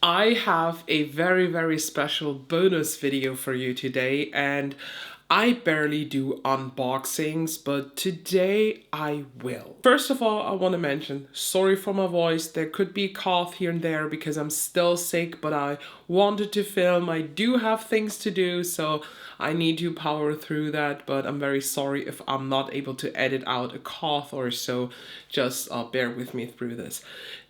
I have a very special bonus video for you today, and I barely do unboxings, but today I will. First of all, I want to mention, sorry for my voice. There could be a cough here and there because I'm still sick, but I wanted to film. I do have things to do, so I need to power through that, but I'm very sorry if I'm not able to edit out a cough or so. Just bear with me through this.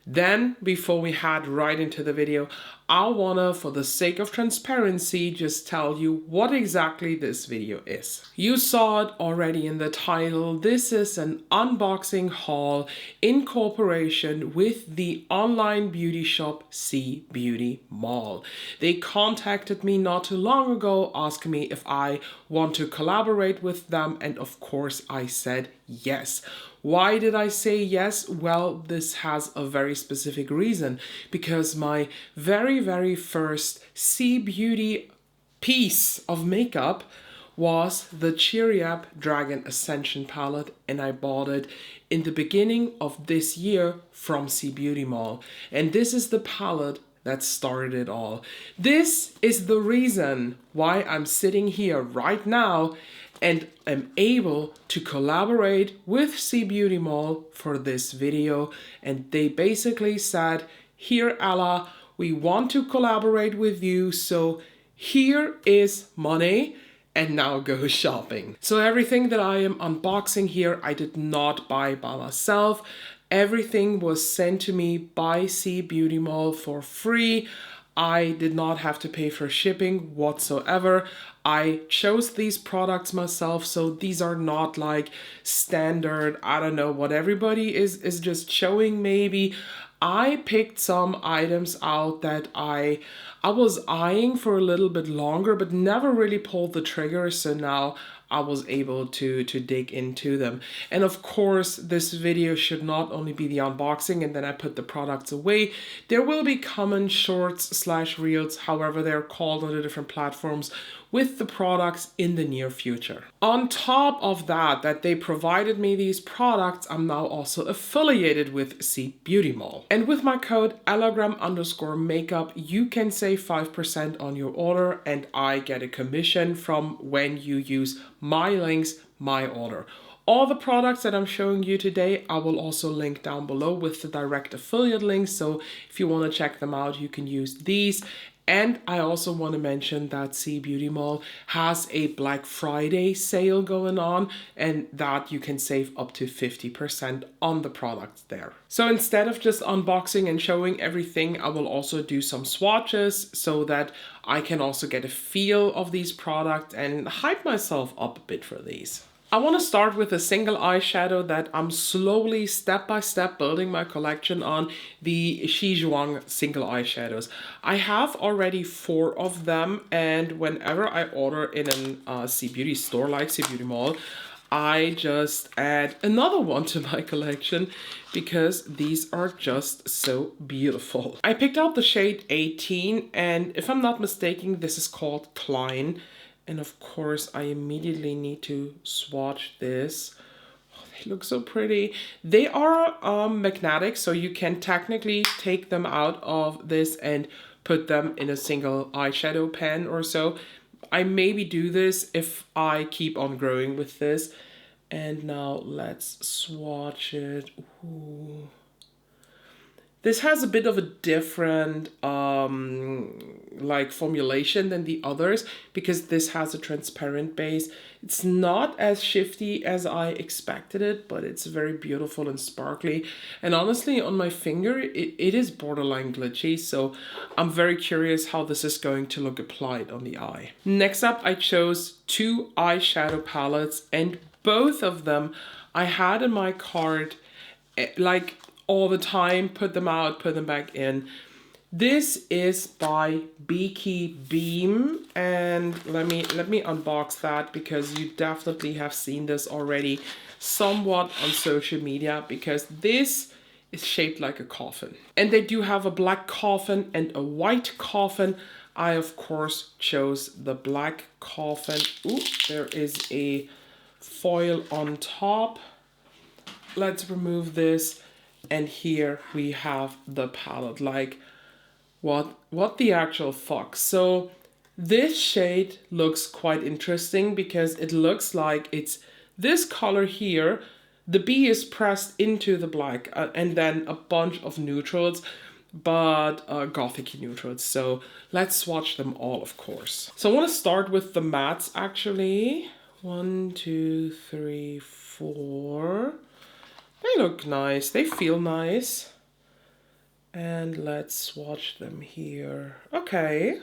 Then, before we head right into the video, I wanna, for the sake of transparency, just tell you what exactly this video is. You saw it already in the title. This is an unboxing haul in cooperation with the online beauty shop CBeautyMall. They contacted me not too long ago asking me if I want to collaborate with them, and of course I said yes. Why did I say yes? Well, this has a very specific reason, because my very first CBeauty piece of makeup was the Cheery Up Dragon Ascension palette, and I bought it in the beginning of this year from CBeautyMall. And this is the palette that started it all. This is the reason why I'm sitting here right now and I'm able to collaborate with CBeautyMall for this video. And they basically said, here Ella, we want to collaborate with you, so here is money and now go shopping. So everything that I am unboxing here, I did not buy by myself. Everything was sent to me by CBeautyMall for free. I did not have to pay for shipping whatsoever. I chose these products myself, so these are not like standard, I don't know, what everybody is just showing maybe. I picked some items out that I was eyeing for a little bit longer, but never really pulled the trigger, so now I was able to dig into them. And of course, this video should not only be the unboxing and then I put the products away. There will be common shorts / reels, however they're called on the different platforms, with the products in the near future. On top of that they provided me these products, I'm now also affiliated with CBeautyMall. And with my code ELLAGRAM_makeup, you can save 5% on your order, and I get a commission from when you use my links, my order. All the products that I'm showing you today, I will also link down below with the direct affiliate links. So if you want to check them out, you can use these. And I also want to mention that CBeautyMall has a Black Friday sale going on, and that you can save up to 50% on the products there. So instead of just unboxing and showing everything, I will also do some swatches so that I can also get a feel of these products and hype myself up a bit for these. I want to start with a single eyeshadow that I'm slowly, step by step, building my collection on, the Shizhaung single eyeshadows. I have already 4 of them, and whenever I order in a CBeauty store like CBeautyMall, I just add another one to my collection because these are just so beautiful. I picked out the shade 18, and if I'm not mistaken, this is called Klein. And of course, I immediately need to swatch this. Oh, they look so pretty. They are magnetic, so you can technically take them out of this and put them in a single eyeshadow pen or so. I maybe do this if I keep on growing with this. And now let's swatch it. Ooh. This has a bit of a different like formulation than the others because this has a transparent base. It's not as shifty as I expected it, but it's very beautiful and sparkly. And honestly, on my finger, it is borderline glitchy, so I'm very curious how this is going to look applied on the eye. Next up, I chose 2 eyeshadow palettes, and both of them I had in my cart like all the time, put them out, put them back in. This is by Beeky Beam, and let me unbox that because you definitely have seen this already somewhat on social media, because this is shaped like a coffin. And they do have a black coffin and a white coffin. I of course chose the black coffin. Ooh, there is a foil on top. Let's remove this. And here we have the palette. Like, what the actual fuck. So this shade looks quite interesting because it looks like it's this color here. The B is pressed into the black and then a bunch of neutrals, but gothic neutrals. So let's swatch them all, of course. So I want to start with the mattes actually. 1, 2, 3, 4. They look nice. They feel nice. And let's swatch them here. Okay.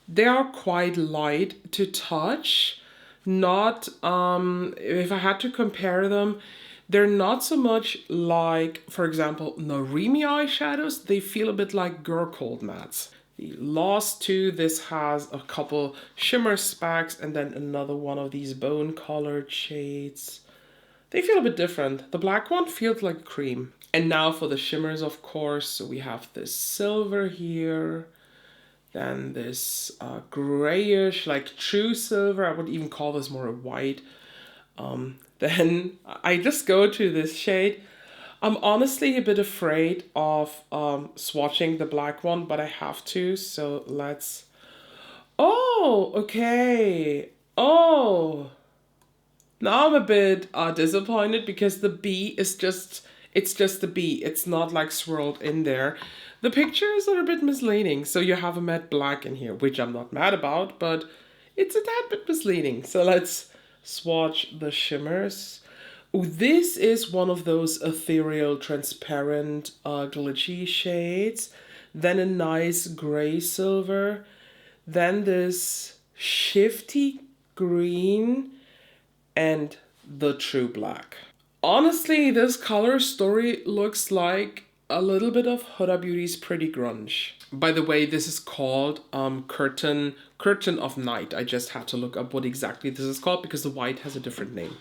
They are quite light to touch. Not, if I had to compare them, they're not so much like, for example, Narimi eyeshadows. They feel a bit like Girl Code mattes. The last two, this has a couple shimmer specks and then another one of these bone colored shades. They feel a bit different. The black one feels like cream. And now for the shimmers, of course. So we have this silver here. Then this grayish, like true silver. I would even call this more a white. Then I just go to this shade. I'm honestly a bit afraid of swatching the black one, but I have to. So let's... Oh, okay. Oh. Now I'm a bit disappointed because the B is just, it's just the B. It's not like swirled in there. The pictures are a bit misleading. So you have a matte black in here, which I'm not mad about, but it's a tad bit misleading. So let's swatch the shimmers. Ooh, this is one of those ethereal, transparent, glitchy shades. Then a nice gray silver. Then this shifty green. And the true black. Honestly, this color story looks like a little bit of Huda Beauty's Pretty Grunge. By the way, this is called Curtain of Night. I just had to look up what exactly this is called because the white has a different name.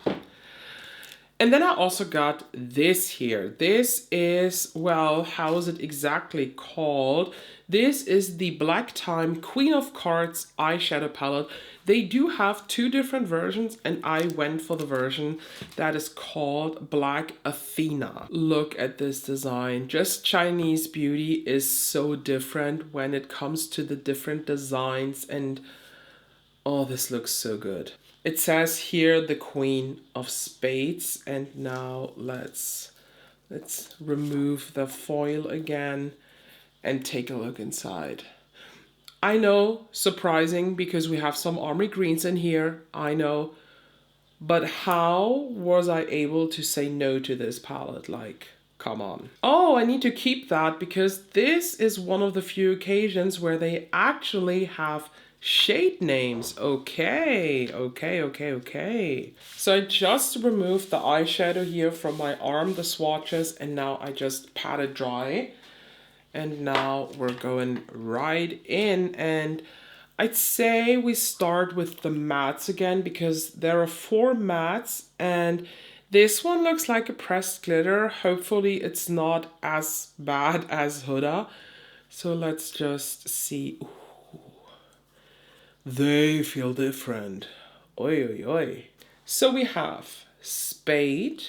And then I also got this here. This is, well, how is it exactly called? This is the Black Time Queen of Cards eyeshadow palette. They do have two different versions and I went for the version that is called Black Athena. Look at this design. Just Chinese beauty is so different when it comes to the different designs and oh, this looks so good. It says here the Queen of Spades, and now let's remove the foil again and take a look inside. I know, surprising because we have some army greens in here, I know, but how was I able to say no to this palette? Like, come on. Oh, I need to keep that because this is one of the few occasions where they actually have shade names. Okay. So I just removed the eyeshadow here from my arm, the swatches, and now I just pat it dry. And now we're going right in, and I'd say we start with the mattes again because there are 4 mattes and this one looks like a pressed glitter. Hopefully it's not as bad as Huda. So let's just see. Ooh. They feel different. Oi. So we have Spade,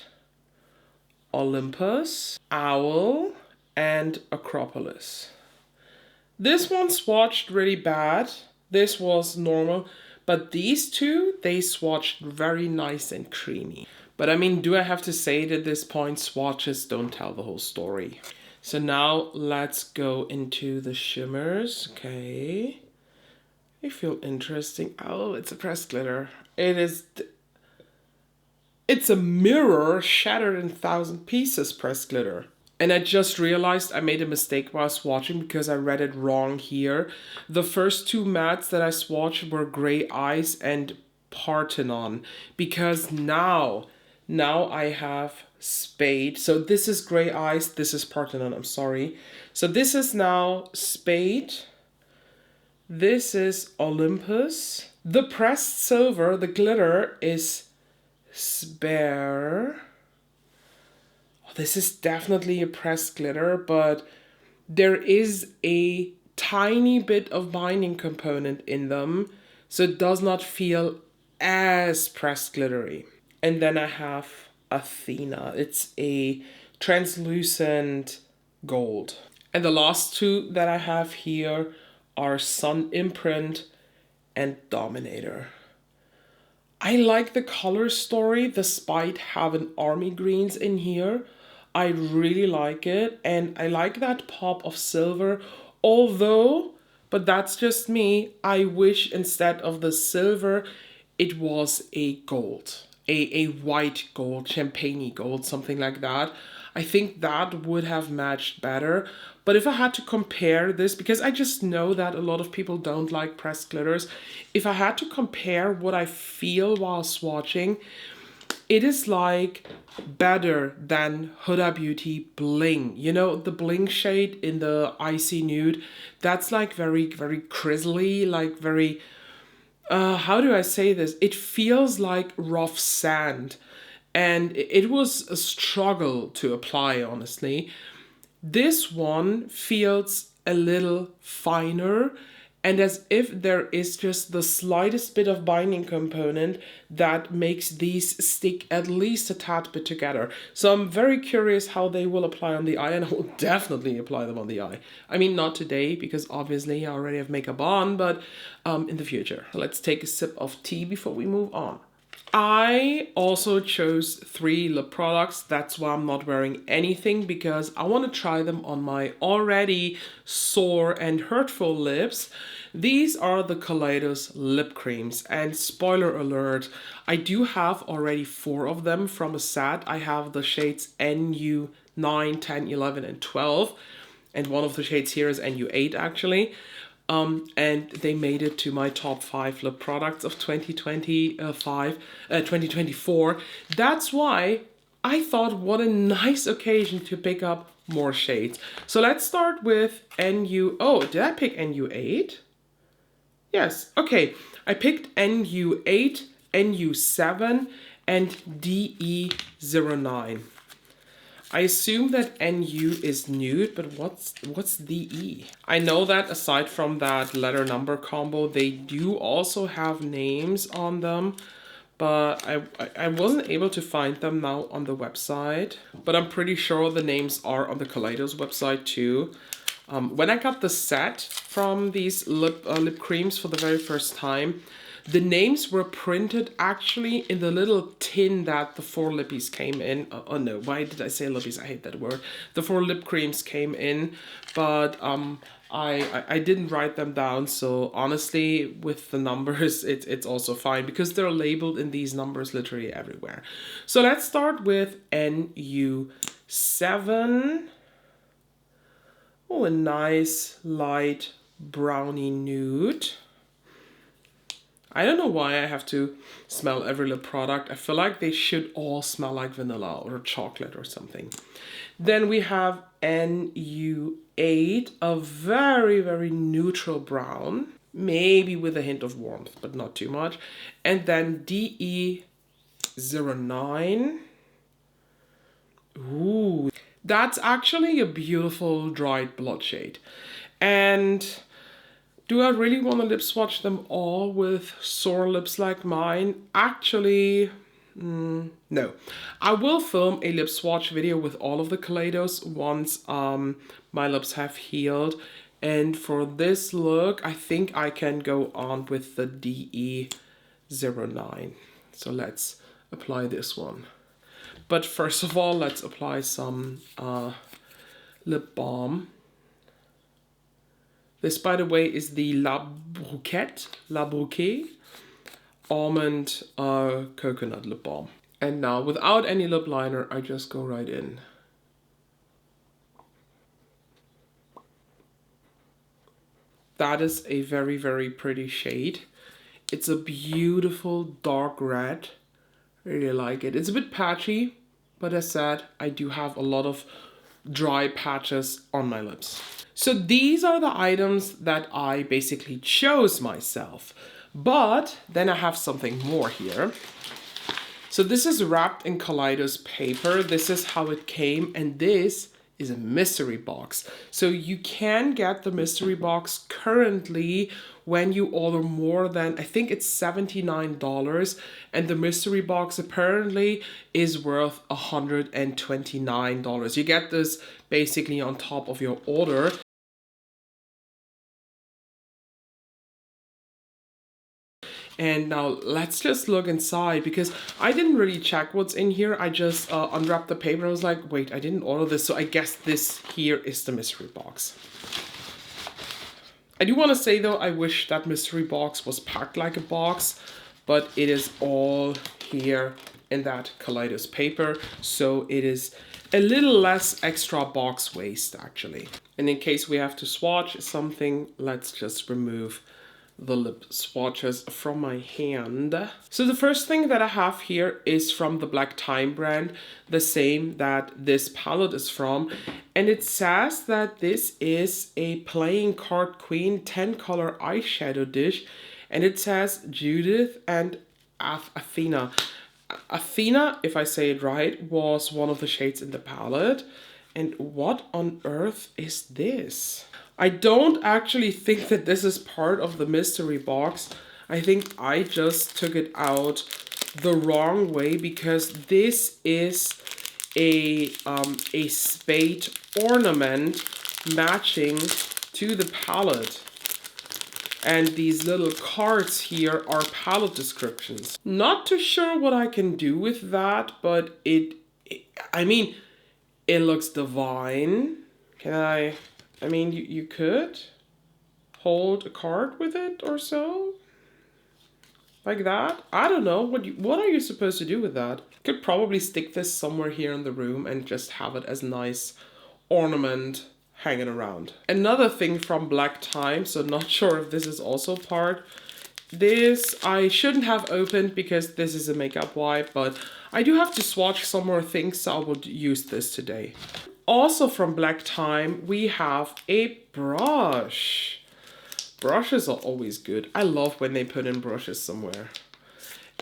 Olympus, Owl, and Acropolis. This one swatched really bad. This was normal. But these two, they swatched very nice and creamy. But I mean, do I have to say it at this point? Swatches don't tell the whole story. So now let's go into the shimmers. Okay. They feel interesting. Oh, it's a pressed glitter. It's a mirror shattered in 1,000 pieces pressed glitter. And I just realized I made a mistake while swatching because I read it wrong here. The first 2 mattes that I swatched were Gray Eyes and Parthenon. Because now I have Spade. So this is Gray Eyes, this is Parthenon, I'm sorry. So this is now Spade. This is Olympus. The pressed silver, the glitter, is Spare. Oh, this is definitely a pressed glitter, but there is a tiny bit of binding component in them, so it does not feel as pressed glittery. And then I have Athena. It's a translucent gold. And the last two that I have here are Sun Imprint and Dominator. I like the color story despite having army greens in here. I really like it, and I like that pop of silver, although, but that's just me, I wish instead of the silver it was a gold, a white gold, champagne gold, something like that. I think that would have matched better. But if I had to compare this, because I just know that a lot of people don't like pressed glitters, if I had to compare what I feel while swatching, it is like better than Huda Beauty Bling. You know, the Bling shade in the Icy Nude, that's like very, very crizzly, like very, how do I say this? It feels like rough sand. And it was a struggle to apply, honestly. This one feels a little finer, and as if there is just the slightest bit of binding component that makes these stick at least a tad bit together. So I'm very curious how they will apply on the eye, and I will definitely apply them on the eye. I mean, not today, because obviously I already have makeup on, but in the future. Let's take a sip of tea before we move on. I also chose 3 lip products. That's why I'm not wearing anything, because I want to try them on my already sore and hurtful lips. These are the Kaleidos Lip Creams, and spoiler alert, I do have already 4 of them from a set. I have the shades NU 9, 10, 11, and 12, and one of the shades here is NU 8 actually. And they made it to my top 5 lip products of 2024. That's why I thought what a nice occasion to pick up more shades. So let's start with NU. Oh, did I pick NU 8? Yes, okay. I picked NU 8, NU 7, and DE09. I assume that NU is nude, but what's DE? I know that aside from that letter number combo, they do also have names on them, but I wasn't able to find them now on the website. But I'm pretty sure the names are on the Kaleidos website too. When I got the set from these lip creams for the very first time, the names were printed actually in the little tin that the 4 lippies came in. Oh no, why did I say lippies? I hate that word. The 4 lip creams came in, but I didn't write them down. So honestly, with the numbers, it's also fine because they're labeled in these numbers literally everywhere. So let's start with NU7. Oh, a nice light brownie nude. I don't know why I have to smell every lip product. I feel like they should all smell like vanilla or chocolate or something. Then we have NU8, a very, very neutral brown, maybe with a hint of warmth, but not too much. And then DE09. Ooh, that's actually a beautiful dried blood shade. And do I really want to lip swatch them all with sore lips like mine? Actually, no. I will film a lip swatch video with all of the Kaleidos once my lips have healed. And for this look, I think I can go on with the DE09. So let's apply this one. But first of all, let's apply some lip balm. This, by the way, is the La Bouquet Almond Coconut Lip Balm. And now, without any lip liner, I just go right in. That is a very, very pretty shade. It's a beautiful dark red. I really like it. It's a bit patchy, but as said, I do have a lot of dry patches on my lips. So these are the items that I basically chose myself. But then I have something more here. So this is wrapped in Kaleidos paper. This is how it came, and this is a mystery box. So you can get the mystery box currently when you order more than, I think it's $79, and the mystery box apparently is worth $129. You get this basically on top of your order. And now let's just look inside, because I didn't really check what's in here. I just unwrapped the paper and I was like, wait, I didn't order this. So I guess this here is the mystery box. I do want to say though, I wish that mystery box was packed like a box, but it is all here in that Kaleidos paper. So it is a little less extra box waste actually. And in case we have to swatch something, let's just remove the lip swatches from my hand. So the first thing that I have here is from the Black Time brand, the same that this palette is from. And it says that this is a playing card queen 10 color eyeshadow dish. And it says Judith and Athena. Athena, if I say it right, was one of the shades in the palette. And what on earth is this? I don't actually think that this is part of the mystery box. I think I just took it out the wrong way, because this is a spade ornament matching to the palette. And these little cards here are palette descriptions. Not too sure what I can do with that, but I mean, it looks divine. I mean, you could hold a card with it or so. Like that. I don't know. What are you supposed to do with that? Could probably stick this somewhere here in the room and just have it as a nice ornament hanging around. Another thing from Black Time, so not sure if this is also part. This I shouldn't have opened because this is a makeup wipe, but I do have to swatch some more things, so I will use this today. Also from Black Time, we have a brush. Brushes are always good. I love when they put in brushes somewhere.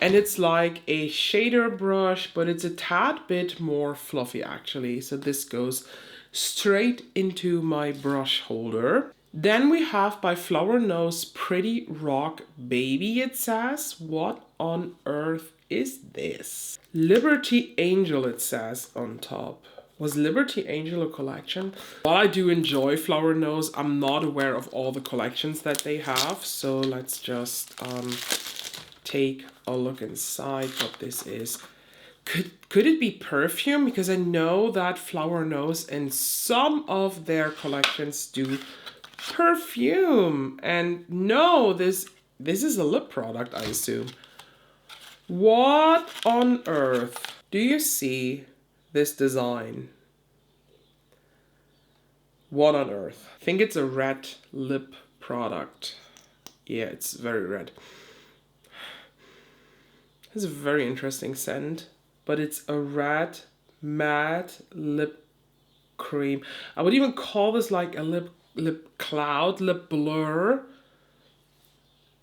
And it's like a shader brush, but it's a tad bit more fluffy actually. So this goes straight into my brush holder. Then we have by Flower Nose Pretty Rock Baby, it says. What on earth is this? Liberty Angel, it says on top. Was Liberty Angel a collection? While I do enjoy Flower Nose, I'm not aware of all the collections that they have. So let's just take a look inside what this is. Could it be perfume? Because I know that Flower Nose and some of their collections do perfume. And no, this is a lip product, I assume. What on earth? Do you see this design? What on earth? I think it's a red lip product. Yeah, it's very red. It's a very interesting scent, but it's a red matte lip cream. I would even call this like a lip cloud, lip blur.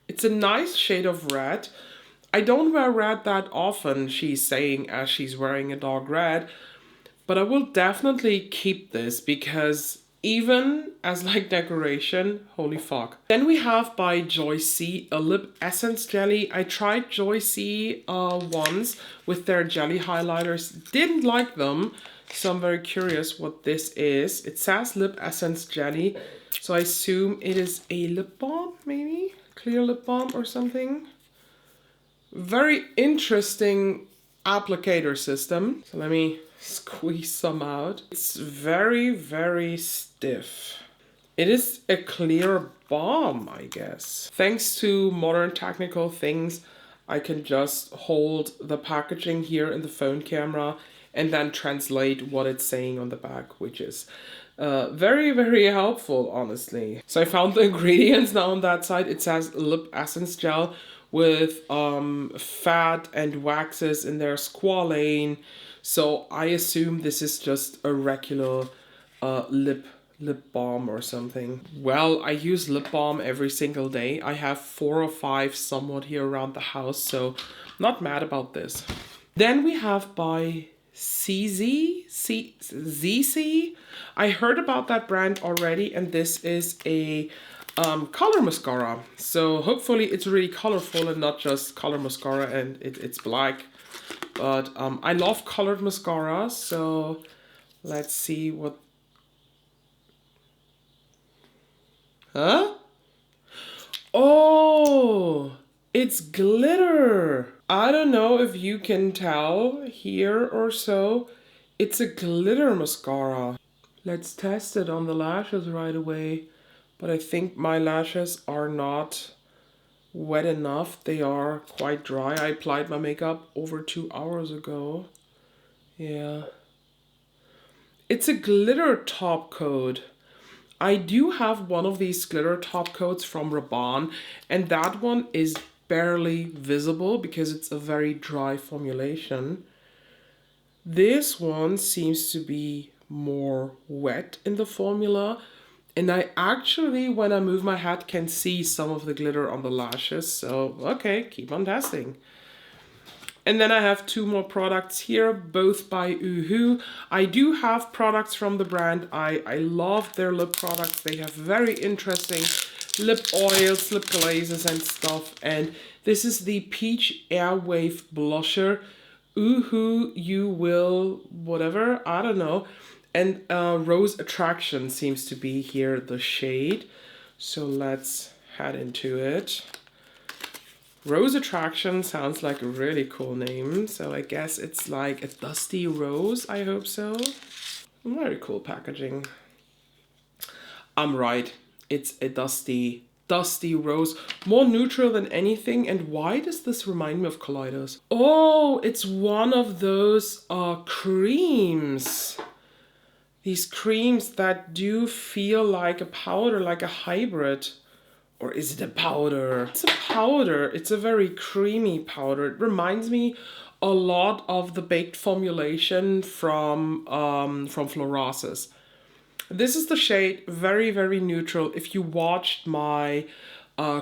It's a nice shade of red. I don't wear red that often, she's saying as she's wearing a dark red, but I will definitely keep this because even as like decoration, holy fuck. Then we have by Joycey a lip essence jelly. I tried Joycey once with their jelly highlighters, didn't like them, so I'm very curious what this is. It says lip essence jelly, so I assume it is a lip balm, maybe? Clear lip balm or something. Very interesting applicator system. So let me squeeze some out. It's very, very stiff. It is a clear balm, I guess. Thanks to modern technical things, I can just hold the packaging here in the phone camera and then translate what it's saying on the back, which is very, very helpful, honestly. So I found the ingredients now on that side. It says lip essence gel with fat and waxes in there, squalane. So I assume this is just a regular lip balm or something. Well, I use lip balm every single day. I have 4 or 5 somewhat here around the house, so not mad about this. Then we have by ZC. I heard about that brand already, and this is a color mascara. So hopefully it's really colorful and not just color mascara and it's black. But I love colored mascara, so let's see what... Huh? Oh, it's glitter. I don't know if you can tell here or so. It's a glitter mascara. Let's test it on the lashes right away. But I think my lashes are not wet enough. They are quite dry. I applied my makeup over 2 hours ago. Yeah. It's a glitter top coat. I do have one of these glitter top coats from Rabanne, and that one is barely visible because it's a very dry formulation. This one seems to be more wet in the formula, and I actually, when I move my hat, can see some of the glitter on the lashes. So, okay, keep on testing. And then I have 2 more products here, both by Oohoo. I do have products from the brand. I love their lip products. They have very interesting lip oils, lip glazes and stuff. And this is the Peach Airwave Blusher. Oohoo, you will, whatever, I don't know. And Rose Attraction seems to be here, the shade. So let's head into it. Rose Attraction sounds like a really cool name, so I guess it's like a dusty rose, I hope so. Very cool packaging. I'm right, it's a dusty rose, more neutral than anything. And why does this remind me of Kaleidos? Oh, it's one of those creams. These creams that do feel like a powder, like a hybrid. Or is it a powder? It's a powder. It's a very creamy powder. It reminds me a lot of the baked formulation from Florasis. This is the shade, very, very neutral. If you watched my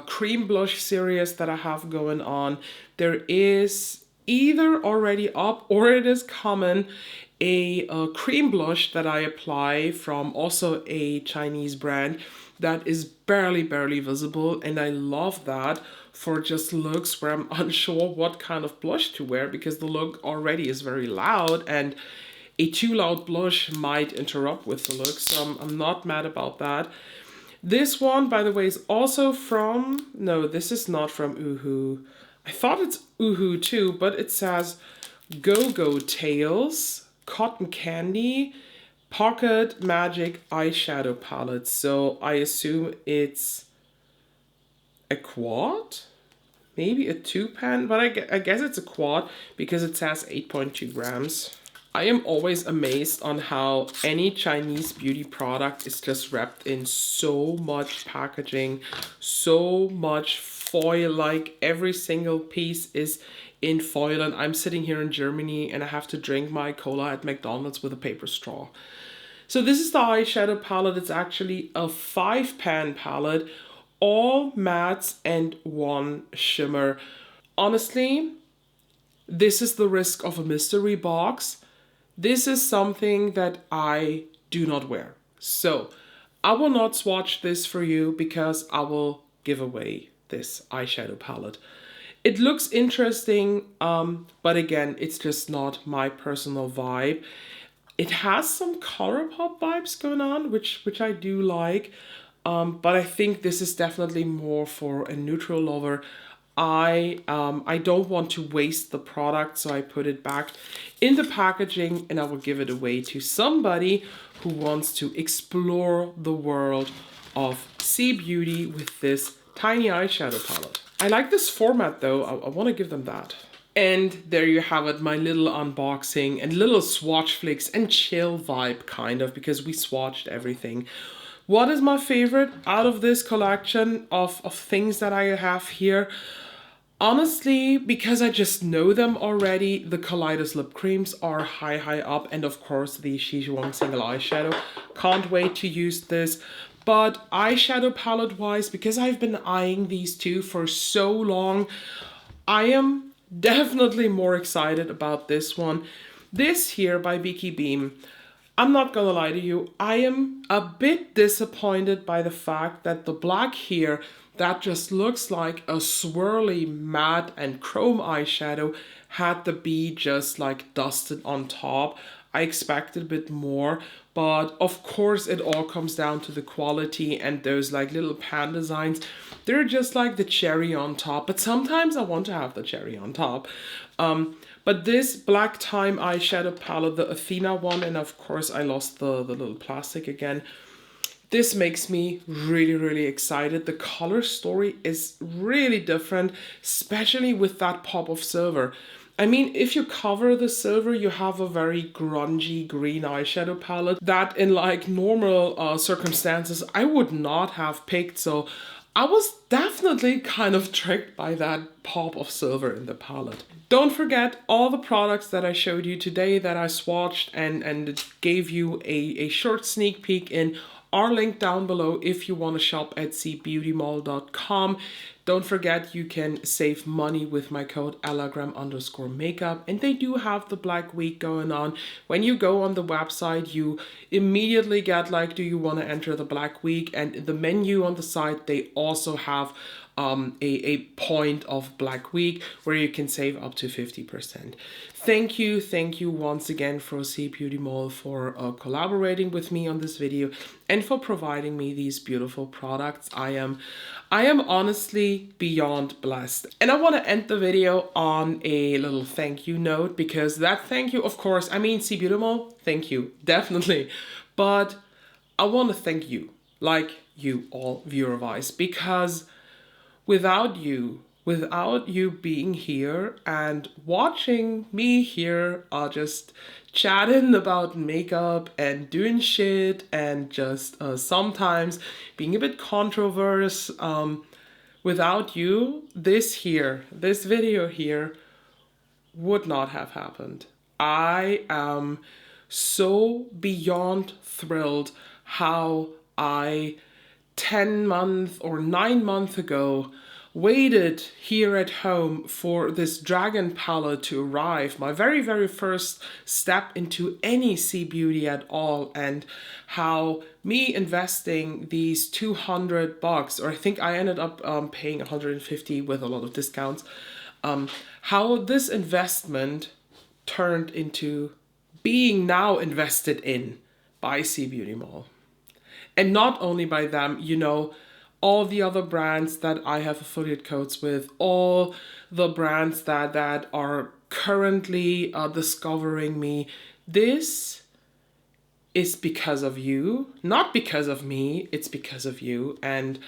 cream blush series that I have going on, there is either already up or it is coming a cream blush that I apply from also a Chinese brand that is barely visible, and I love that for just looks where I'm unsure what kind of blush to wear because the look already is very loud and a too loud blush might interrupt with the look, so I'm not mad about that. This one, by the way, is also from, no, this is not from Oohoo. I thought it's Oohoo too, but it says Go-Go Tales, Cotton Candy, Pocket Magic Eyeshadow Palette. So I assume it's a quad? Maybe a 2-pan, but I guess it's a quad because it says 8.2 grams. I am always amazed on how any Chinese beauty product is just wrapped in so much packaging, so much foil, like every single piece is in foil, and I'm sitting here in Germany and I have to drink my cola at McDonald's with a paper straw. So this is the eyeshadow palette. It's actually a 5-pan palette, all mattes and 1 shimmer. Honestly, this is the risk of a mystery box. This is something that I do not wear. So I will not swatch this for you because I will give away this eyeshadow palette. It looks interesting, but again, it's just not my personal vibe. It has some ColourPop vibes going on, which I do like, but I think this is definitely more for a neutral lover. I don't want to waste the product, so I put it back in the packaging and I will give it away to somebody who wants to explore the world of CBeauty with this tiny eyeshadow palette. I like this format though, I want to give them that. And there you have it, my little unboxing and little swatch flicks and chill vibe kind of, because we swatched everything. What is my favorite out of this collection of things that I have here? Honestly, because I just know them already, the Kaleidos Lip Creams are high up, and of course the Shizhaung single eyeshadow. Can't wait to use this. But eyeshadow palette wise, because I've been eyeing these two for so long, I am definitely more excited about this one. This here by Beeky Beam, I'm not gonna lie to you, I am a bit disappointed by the fact that the black here, that just looks like a swirly matte and chrome eyeshadow, had to be just like dusted on top. I expected a bit more, but of course it all comes down to the quality, and those like little pan designs, they're just like the cherry on top, but sometimes I want to have the cherry on top. But this black time eyeshadow palette, the Athena one, and of course I lost the little plastic again, this makes me really, really excited. The color story is really different, especially with that pop of silver. I mean, if you cover the silver, you have a very grungy green eyeshadow palette that in like normal circumstances, I would not have picked. So I was definitely kind of tricked by that pop of silver in the palette. Don't forget all the products that I showed you today that I swatched and gave you a short sneak peek in are linked down below if you want to shop at CBeautyMall.com. Don't forget you can save money with my code ELLAGRAM_makeup, and they do have the Black Week going on. When you go on the website, you immediately get like, do you want to enter the Black Week? And in the menu on the site, they also have a point of Black Week where you can save up to 50%. Thank you once again for CBeautyMall for collaborating with me on this video and for providing me these beautiful products. I am honestly beyond blessed. And I want to end the video on a little thank you note, because that thank you, of course, I mean CBeautyMall, thank you, definitely. But I want to thank you, like you all viewer-wise, because without you being here and watching me here just chatting about makeup and doing shit and just sometimes being a bit controversial, without you, this video here would not have happened. I am so beyond thrilled how I 10 months or 9 months ago waited here at home for this dragon palette to arrive, my very, very first step into any CBeauty at all, and how me investing these $200, or I think I ended up paying 150 with a lot of discounts, how this investment turned into being now invested in by CBeautyMall. And not only by them, you know, all the other brands that I have affiliate codes with, all the brands that are currently discovering me. This is because of you, not because of me, it's because of you. And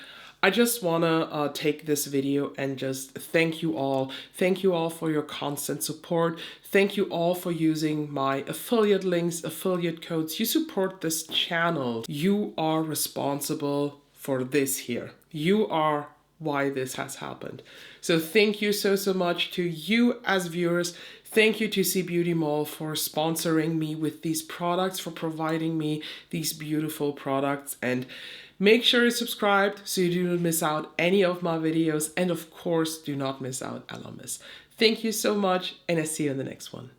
I just want to take this video and just thank you all. Thank you all for your constant support. Thank you all for using my affiliate links, affiliate codes. You support this channel. You are responsible for this here. You are why this has happened. So thank you so much to you as viewers. Thank you to CBeautyMall for sponsoring me with these products, for providing me these beautiful products. And make sure you're subscribed so you do not miss out any of my videos. And of course, do not miss out Ellamis. Thank you so much, and I see you in the next one.